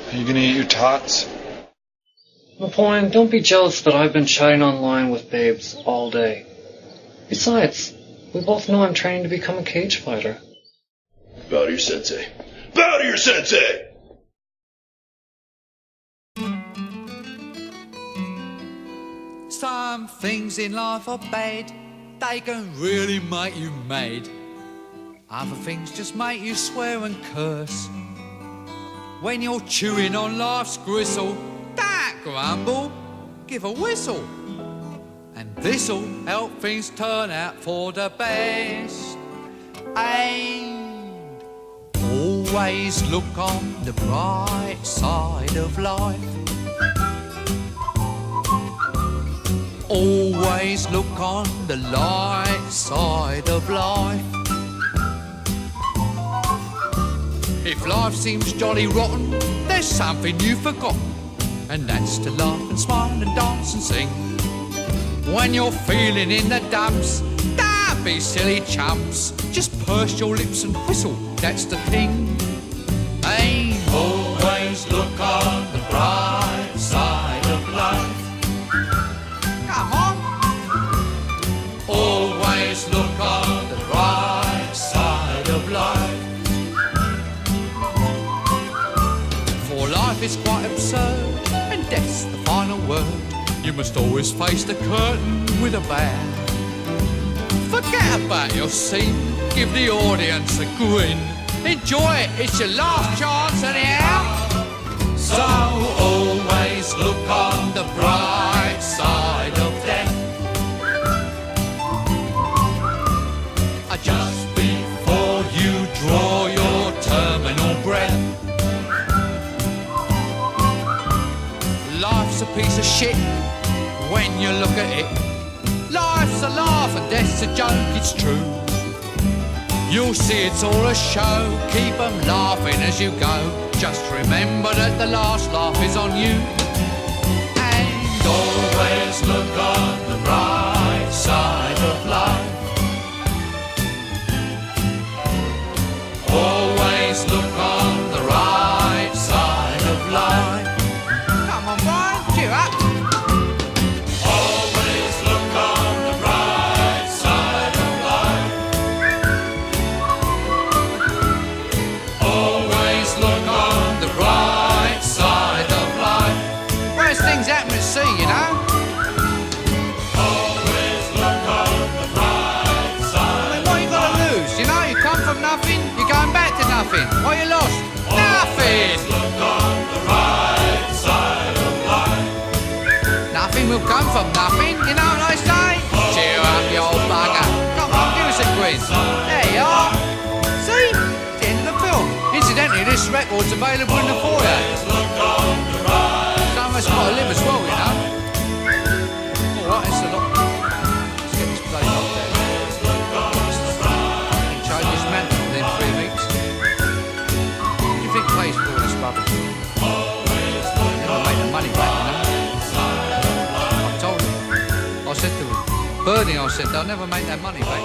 Are you gonna eat your tots? Napoleon, don't be jealous that I've been chatting online with babes all day. Besides, we both know I'm training to become a cage fighter. Bow to your sensei. Bow to your sensei! Some things in life are bad, they can really make you mad. Other things just make you swear and curse. When you're chewing on life's gristle, don't grumble, give a whistle. And this'll help things turn out for the best. And always look on the bright side of life. Always look on the light side of life. If life seems jolly rotten, there's something you've forgotten, and that's to laugh and smile and dance and sing. When you're feeling in the dumps, don't be silly chumps, just purse your lips and whistle, that's the thing. Hey, always look on the bright side of life. Come on. Always look on the bright side of life. For life is quite absurd, and death's the final word. You must always face the curtain with a bow. Forget about your scene, give the audience a grin. Enjoy it, it's your last chance anyhow. So always look on the bright side of death. Just before you draw your terminal breath. Life's a piece of shit when you look at it. Life's a laugh and death's a joke, it's true. You'll see it's all a show, keep 'em laughing as you go. Just remember that the last laugh is on you. And always look on the bright side of life. Always look on the right side of life. Come on, Brian, cheer up. Always look on the right side of life. Always look on the right side of life. Worst things happen at sea, you know. Always look on the right side. I mean, what you got to lose? You know, you come from nothing, you're going back to nothing. What you lost? Nothing. Look on the right side of life. Nothing will come from nothing, you know what I say? Cheer up, you old bugger. Come on, give us a quiz. There you are. See? It's the end of the film. Incidentally, this record's available in the foyer. Some of us got to live as well, you know. Alright, it's a lot. Let's get this place up there. Change this mantle within 3 weeks. What do you think pays for all this rubbish? Never make the money back, you know. I told him. I said to him, Bernie, I said, they'll never make that money back.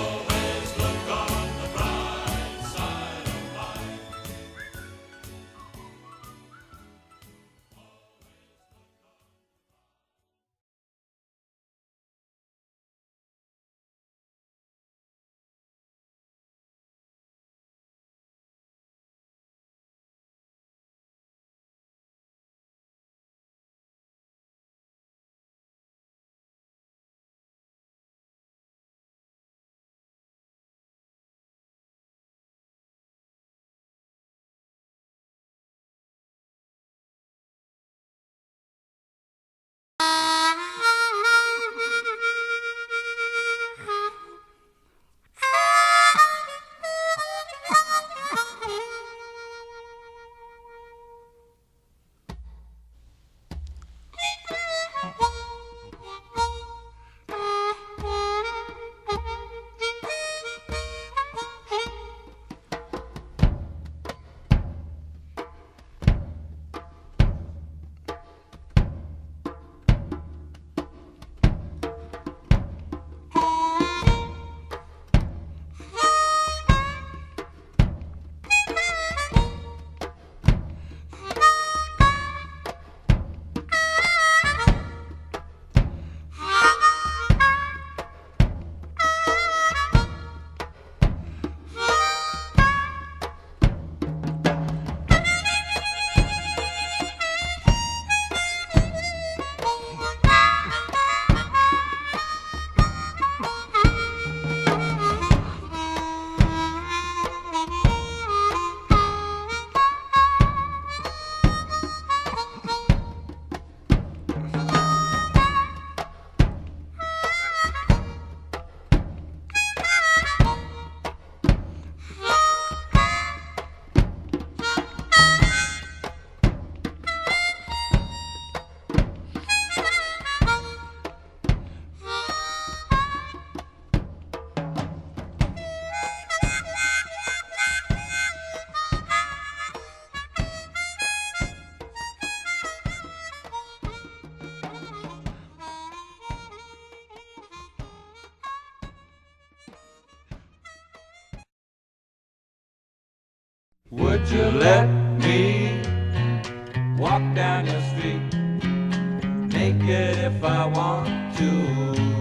Would you let me walk down your street naked if I want to?